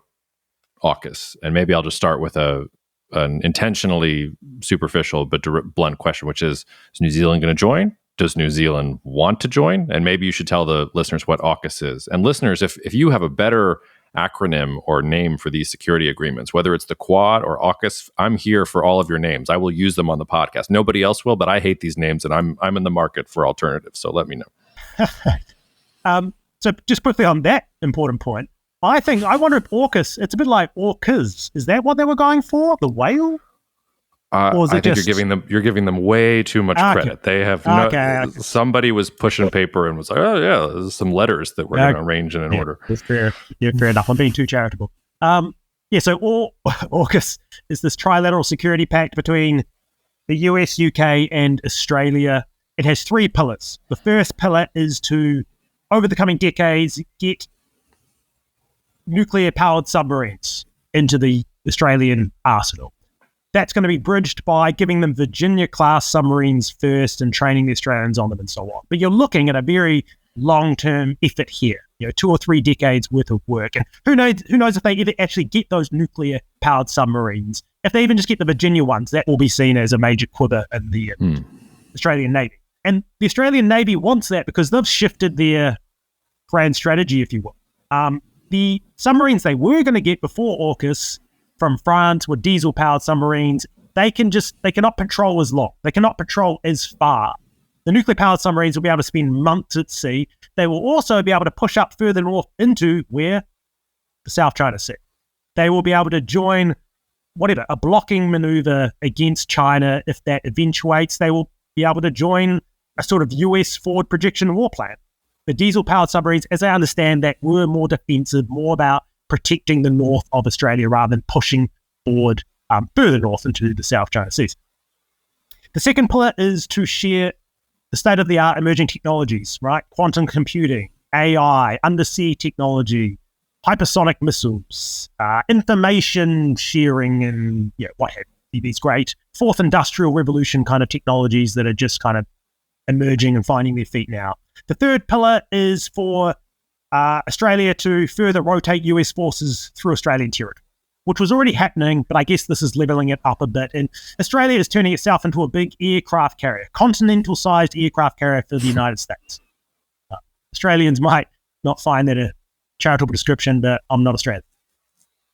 AUKUS, and maybe I'll just start with an intentionally superficial but blunt question, which is New Zealand going to join? Does New Zealand want to join? And maybe you should tell the listeners what AUKUS is. And listeners, if you have a better acronym or name for these security agreements, whether it's the Quad or AUKUS, I'm here for all of your names. I will use them on the podcast. Nobody else will, but I hate these names, and I'm in the market for alternatives. So let me know. So just quickly on that important point, I wonder if AUKUS, it's a bit like AUKUS. Is that what they were going for? The whale? I think you're giving them way too much credit. They have somebody was pushing paper and was like, oh yeah, there's some letters that we're going to arrange in an order. That's fair. Yeah, fair enough. I'm being too charitable. So AUKUS is this trilateral security pact between the US, UK, and Australia. It has 3 pillars. The first pillar is to, over the coming decades, get nuclear-powered submarines into the Australian arsenal. That's going to be bridged by giving them Virginia-class submarines first and training the Australians on them and so on. But you're looking at a very long-term effort here. 2 or 3 decades worth of work. And who knows if they ever actually get those nuclear powered submarines. If they even just get the Virginia ones, that will be seen as a major quiver in the Australian Navy. And the Australian Navy wants that because they've shifted their grand strategy, if you will. The submarines they were going to get before AUKUS from France were diesel-powered submarines. They cannot patrol as long. They cannot patrol as far. The nuclear-powered submarines will be able to spend months at sea. They will also be able to push up further north into where? The South China Sea. They will be able to join a blocking maneuver against China if that eventuates. They will be able to join a sort of US forward projection war plan. The diesel-powered submarines, as I understand that, were more defensive, more about protecting the north of Australia rather than pushing forward further north into the South China Seas. The second pillar is to share the state-of-the-art emerging technologies, right? Quantum computing, AI, undersea technology, hypersonic missiles, information sharing, and what have you. These great fourth industrial revolution kind of technologies that are just kind of emerging and finding their feet now. The third pillar is for Australia to further rotate US forces through Australian territory, which was already happening, but I guess this is leveling it up a bit. And Australia is turning itself into a big aircraft carrier, continental-sized aircraft carrier for the United States. Australians might not find that a charitable description, but I'm not Australian.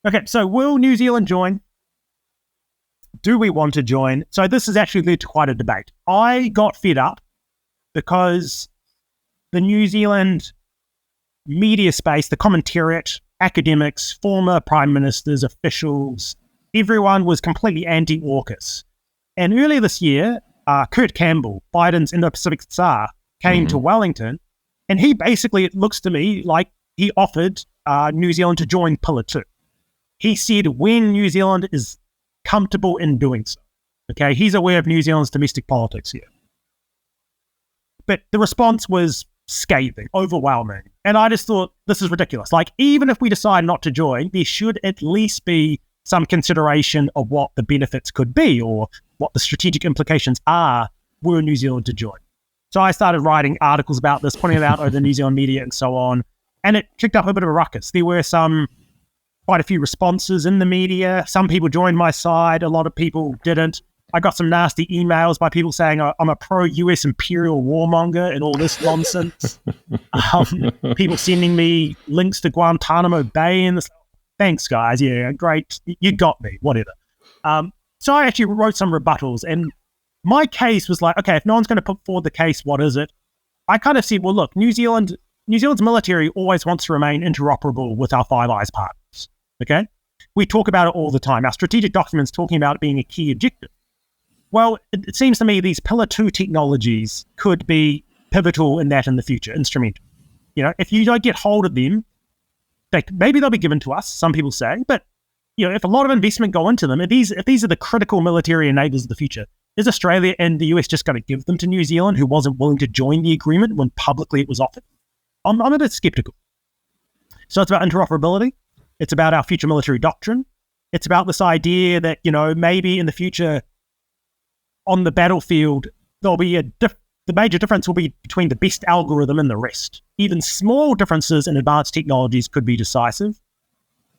Okay, so will New Zealand join? Do we want to join? So this has actually led to quite a debate. I got fed up because the New Zealand media space, the commentariat, academics, former prime ministers, officials, everyone was completely anti-AUKUS. And earlier this year, Kurt Campbell, Biden's Indo-Pacific Tsar, came to Wellington, and he basically, it looks to me like he offered New Zealand to join Pillar 2. He said when New Zealand is comfortable in doing so. Okay, he's aware of New Zealand's domestic politics here. But the response was scathing, overwhelming. And I just thought, this is ridiculous. Like, even if we decide not to join, there should at least be some consideration of what the benefits could be or what the strategic implications are were New Zealand to join. So I started writing articles about this, putting it out over the New Zealand media and so on. And it kicked up a bit of a ruckus. There were quite a few responses in the media. Some people joined my side. A lot of people didn't. I got some nasty emails by people saying I'm a pro-US imperial warmonger and all this nonsense. People sending me links to Guantanamo Bay and this. Thanks, guys. Yeah, great. You got me. Whatever. So I actually wrote some rebuttals, and my case was like, okay, if no one's going to put forward the case, what is it? I kind of said, well, look, New Zealand's military always wants to remain interoperable with our Five Eyes partners. Okay, we talk about it all the time. Our strategic documents talking about it being a key objective. Well, it seems to me these Pillar 2 technologies could be pivotal in that in the future, instrumental. If you don't get hold of them, maybe they'll be given to us, some people say, but if a lot of investment go into them, if these are the critical military enablers of the future, is Australia and the US just going to give them to New Zealand, who wasn't willing to join the agreement when publicly it was offered? I'm a bit skeptical. So it's about interoperability. It's about our future military doctrine. It's about this idea that, maybe in the future on the battlefield, there'll be the major difference will be between the best algorithm and the rest. Even small differences in advanced technologies could be decisive.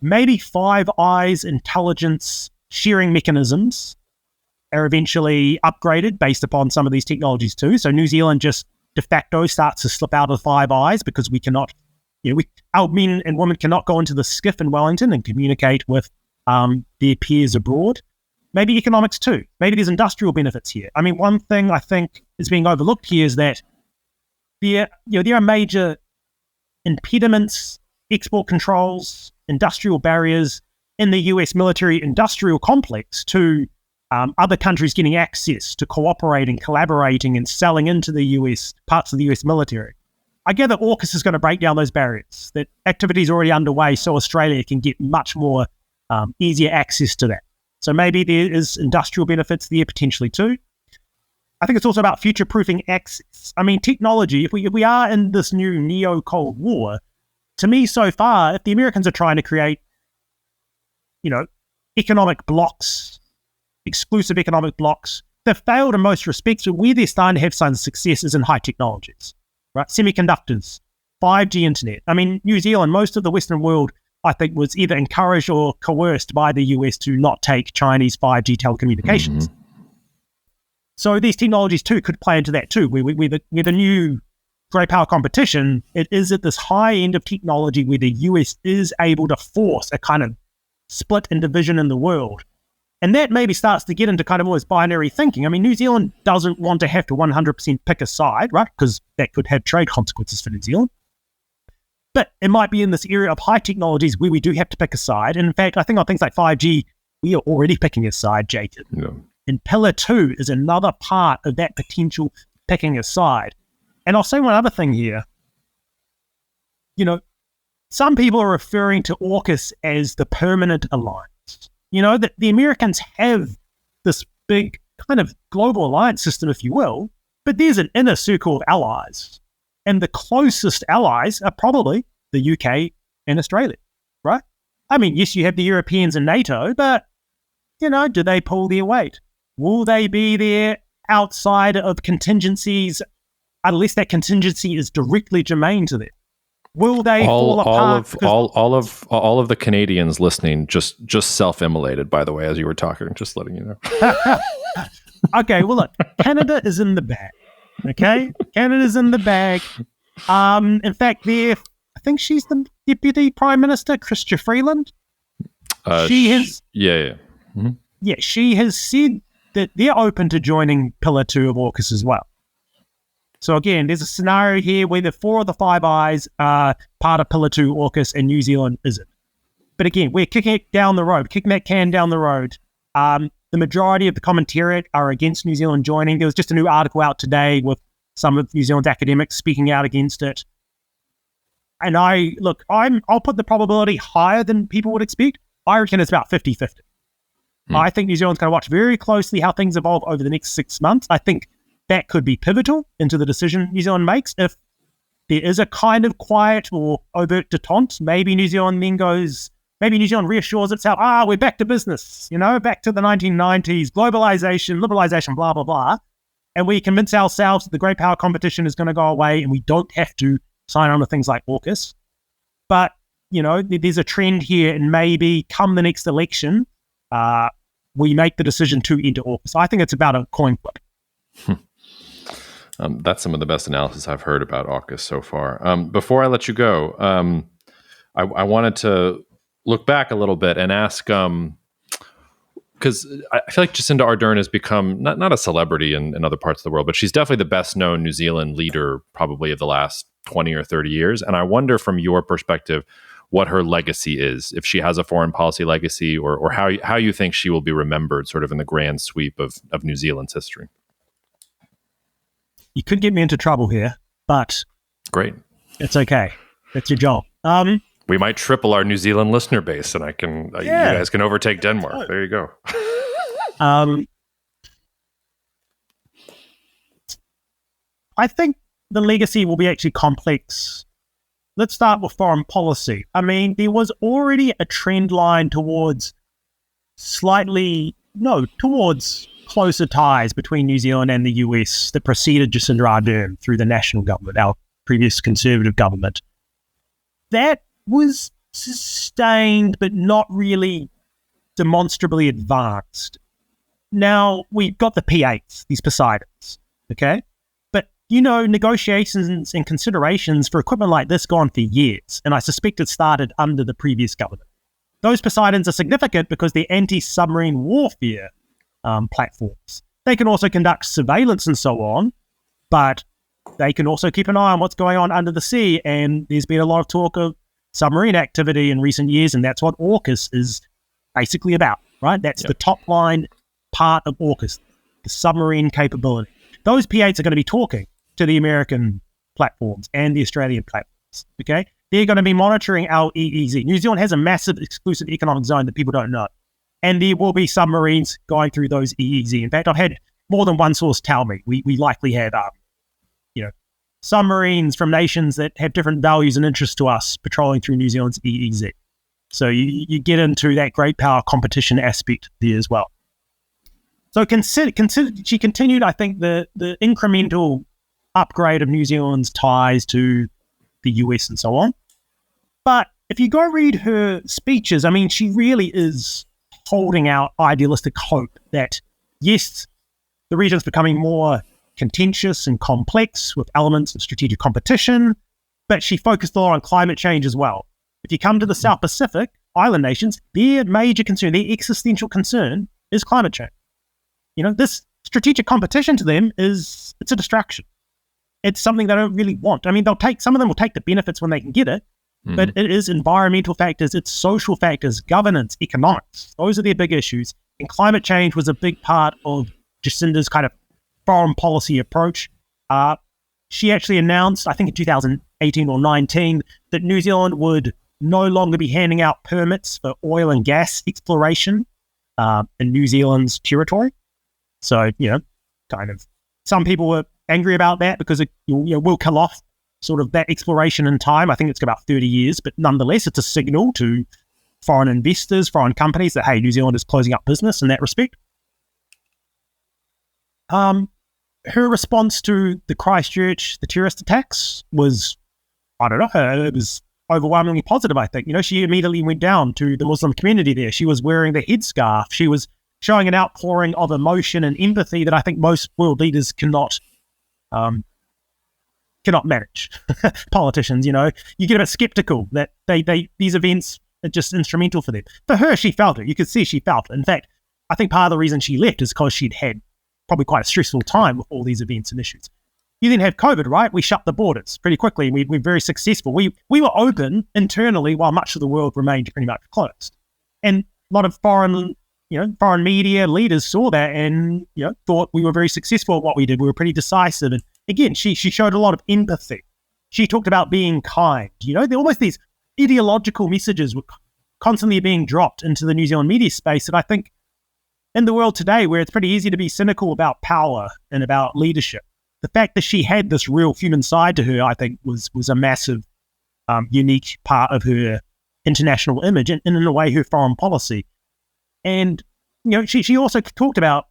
Maybe Five Eyes intelligence sharing mechanisms are eventually upgraded based upon some of these technologies too. So New Zealand just de facto starts to slip out of Five Eyes because we cannot, our men and women cannot go into the skiff in Wellington and communicate with their peers abroad. Maybe economics too. Maybe there's industrial benefits here. I mean, one thing I think is being overlooked here is that there are major impediments, export controls, industrial barriers in the US military industrial complex to other countries getting access to cooperating, collaborating, and selling into the US, parts of the US military. I gather AUKUS is going to break down those barriers, that activity is already underway so Australia can get much more easier access to that. So maybe there is industrial benefits there potentially too. I think it's also about future-proofing access. I mean, technology, if we are in this new neo-Cold War, to me so far, if the Americans are trying to create, economic blocks, exclusive economic blocks, they've failed in most respects, but where they're starting to have some success is in high technologies, right? Semiconductors, 5G internet. I mean, New Zealand, most of the Western world, I think, was either encouraged or coerced by the US to not take Chinese 5G telecommunications. Mm-hmm. So these technologies too could play into that too. With the new great power competition, it is at this high end of technology where the US is able to force a kind of split and division in the world. And that maybe starts to get into kind of almost binary thinking. I mean, New Zealand doesn't want to have to 100% pick a side, right? Because that could have trade consequences for New Zealand. But it might be in this area of high technologies where we do have to pick a side. And in fact, I think on things like 5G, we are already picking a side, Jacob. Yeah. And Pillar 2 is another part of that potential picking a side. And I'll say one other thing here. You know, some people are referring to AUKUS as the permanent alliance. You know, that the Americans have this big kind of global alliance system, if you will, but there's an inner circle of allies. And the closest allies are probably the UK and Australia, right? I mean, yes, you have the Europeans and NATO, but, you know, do they pull their weight? Will they be there outside of contingencies unless that contingency is directly germane to them? Will they fall apart? All of the Canadians listening just self-immolated, by the way, as you were talking, just letting you know. Okay, well, look, Canada is in the bag. Okay? Canada's in the bag. In fact, I think she's the Deputy Prime Minister, Chrystia Freeland. She has... Yeah. Mm-hmm. Yeah, she has said that they're open to joining Pillar 2 of AUKUS as well. So again, there's a scenario here where the 4 of the 5 eyes are part of Pillar 2 AUKUS and New Zealand isn't. But again, we're kicking that can down the road. The majority of the commentariat are against New Zealand joining. There was just a new article out today with some of New Zealand's academics speaking out against it. And I'll put the probability higher than people would expect. I reckon it's about 50-50. I think New Zealand's going to watch very closely how things evolve over the next 6 months. I think that could be pivotal into the decision New Zealand makes. If there is a kind of quiet or overt detente, maybe New Zealand reassures itself, we're back to business, back to the 1990s, globalization, liberalization, blah, blah, blah. And we convince ourselves that the great power competition is going to go away and we don't have to sign on to things like AUKUS. But, there's a trend here, and maybe come the next election, we make the decision to enter AUKUS. I think it's about a coin flip. That's some of the best analysis I've heard about AUKUS so far. Before I let you go, I wanted to look back a little bit and ask, because I feel like Jacinda Ardern has become not a celebrity in other parts of the world, but she's definitely the best known New Zealand leader probably of the last 20 or 30 years. And I wonder from your perspective what her legacy is, if she has a foreign policy legacy, or how you think she will be remembered sort of in the grand sweep of New Zealand's history. You could get me into trouble here, but great. It's okay. That's your job. We might triple our New Zealand listener base, and you guys can overtake Denmark. Oh. There you go. I think the legacy will be actually complex. Let's start with foreign policy. I mean, there was already a trend line towards closer ties between New Zealand and the US that preceded Jacinda Ardern through the national government, our previous conservative government. That was sustained, but not really demonstrably advanced. Now, we've got the P8s, these Poseidons, okay? But, negotiations and considerations for equipment like this go on for years, and I suspect it started under the previous government. Those Poseidons are significant because they're anti-submarine warfare platforms. They can also conduct surveillance and so on, but they can also keep an eye on what's going on under the sea, and there's been a lot of talk of submarine activity in recent years, and that's what AUKUS is basically about, right? That's the top line part of AUKUS, the submarine capability. Those P8s are going to be talking to the American platforms and the Australian platforms, okay? They're going to be monitoring our EEZ. New Zealand has a massive exclusive economic zone that people don't know, and there will be submarines going through those EEZ. In fact, I've had more than one source tell me we likely have submarines from nations that have different values and interests to us patrolling through New Zealand's EEZ. So you get into that great power competition aspect there as well. So she continued, I think, the incremental upgrade of New Zealand's ties to the US and so on. But if you go read her speeches, I mean, she really is holding out idealistic hope that, yes, the region's becoming more contentious and complex with elements of strategic competition, but she focused a lot on climate change as well. If you come to the South Pacific island nations, their major concern, their existential concern is climate change. This strategic competition to them it's a distraction. It's something they don't really want. I mean, some of them will take the benefits when they can get it, but it is environmental factors, it's social factors, governance, economics. Those are their big issues. And climate change was a big part of Jacinda's kind of foreign policy approach. She actually announced, I think in 2018 or 19, that New Zealand would no longer be handing out permits for oil and gas exploration in New Zealand's territory. So, kind of some people were angry about that because it will kill off sort of that exploration in time. I think it's about 30 years, but nonetheless, it's a signal to foreign investors, foreign companies that, hey, New Zealand is closing up business in that respect. Her response to the Christchurch, the terrorist attacks was, I don't know, it was overwhelmingly positive, I think. She immediately went down to the Muslim community there. She was wearing the headscarf. She was showing an outpouring of emotion and empathy that I think most world leaders cannot manage. Politicians, you get a bit skeptical that these events are just instrumental for them. For her, she felt it. You could see she felt it. In fact, I think part of the reason she left is because she'd had probably quite a stressful time with all these events and issues. You then have COVID, right? We shut the borders pretty quickly. We're very successful. We were open internally while much of the world remained pretty much closed. And a lot of foreign media leaders saw that and, thought we were very successful at what we did. We were pretty decisive. And again, she showed a lot of empathy. She talked about being kind. There almost these ideological messages were constantly being dropped into the New Zealand media space that I think in the world today, where it's pretty easy to be cynical about power and about leadership, the fact that she had this real human side to her, I think, was a massive, unique part of her international image and in a way, her foreign policy. And, she also talked about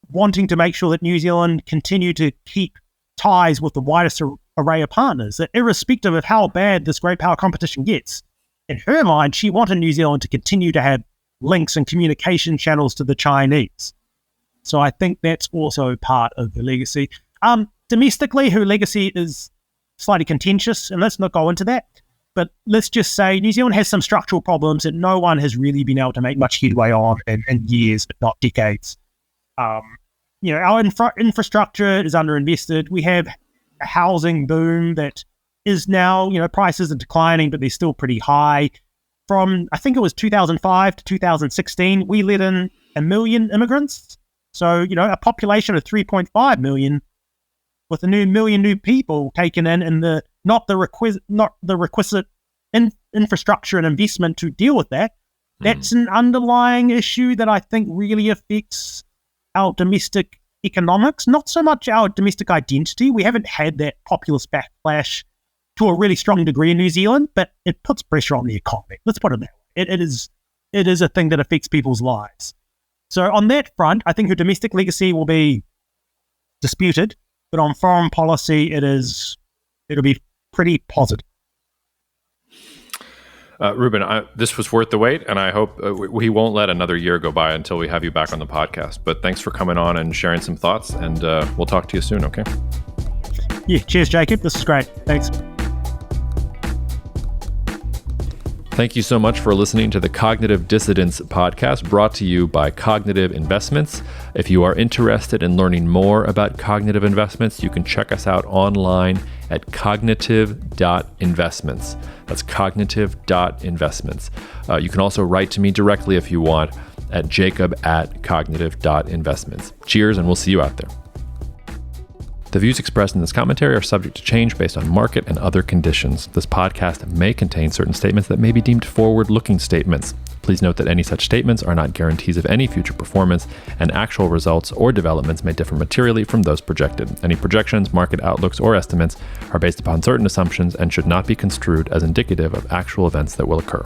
wanting to make sure that New Zealand continue to keep ties with the widest array of partners, that irrespective of how bad this great power competition gets, in her mind, she wanted New Zealand to continue to have links and communication channels to the Chinese. So I think that's also part of her legacy. Domestically, her legacy is slightly contentious, and let's not go into that. But let's just say New Zealand has some structural problems that no one has really been able to make much headway on in years, if not decades. Our infrastructure is underinvested. We have a housing boom that is now, prices are declining, but they're still pretty high. From, I think it was 2005 to 2016, we let in 1 million immigrants. So, a population of 3.5 million with a million new people taken in and not the requisite infrastructure and investment to deal with that. That's an underlying issue that I think really affects our domestic economics, not so much our domestic identity. We haven't had that populist backlash to a really strong degree in New Zealand, but it puts pressure on the economy. Let's put it that way. It is a thing that affects people's lives. So on that front, I think her domestic legacy will be disputed, but on foreign policy, it'll be pretty positive. Reuben, this was worth the wait, and I hope we won't let another year go by until we have you back on the podcast. But thanks for coming on and sharing some thoughts, and we'll talk to you soon, okay? Yeah, cheers, Jacob. This is great. Thanks. Thank you so much for listening to the Cognitive Dissidence podcast, brought to you by Cognitive Investments. If you are interested in learning more about cognitive investments, you can check us out online at cognitive.investments. That's cognitive.investments. You can also write to me directly if you want at jacob@cognitive.investments. Cheers, and we'll see you out there. The views expressed in this commentary are subject to change based on market and other conditions. This podcast may contain certain statements that may be deemed forward-looking statements. Please note that any such statements are not guarantees of any future performance, and actual results or developments may differ materially from those projected. Any projections, market outlooks, or estimates are based upon certain assumptions and should not be construed as indicative of actual events that will occur.